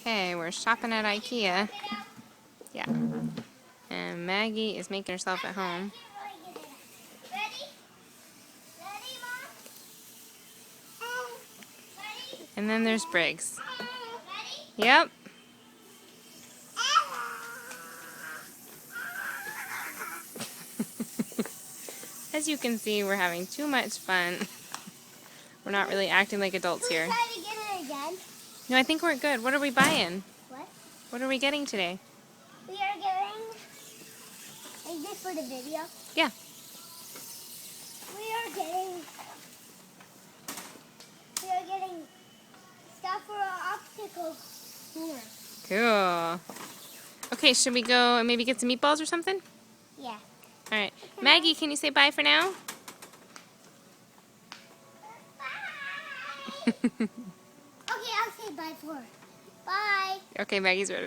Okay, we're shopping at Ikea. Yeah. And Maggie is making herself at home. And then there's Briggs. Yep. As you can see, we're having too much fun. We're not really acting like adults here. Try to get it again. No, I think we're good. What are we buying? What? What are we getting today? We are getting... Is this for the video? Yeah. We are getting stuff for our optical cleaner. Cool. Okay, should we go and maybe get some meatballs or something? Yeah. All right. Maggie, can you say bye for now? Bye. Okay, I'll say bye for her. Bye. Okay, Maggie's ready.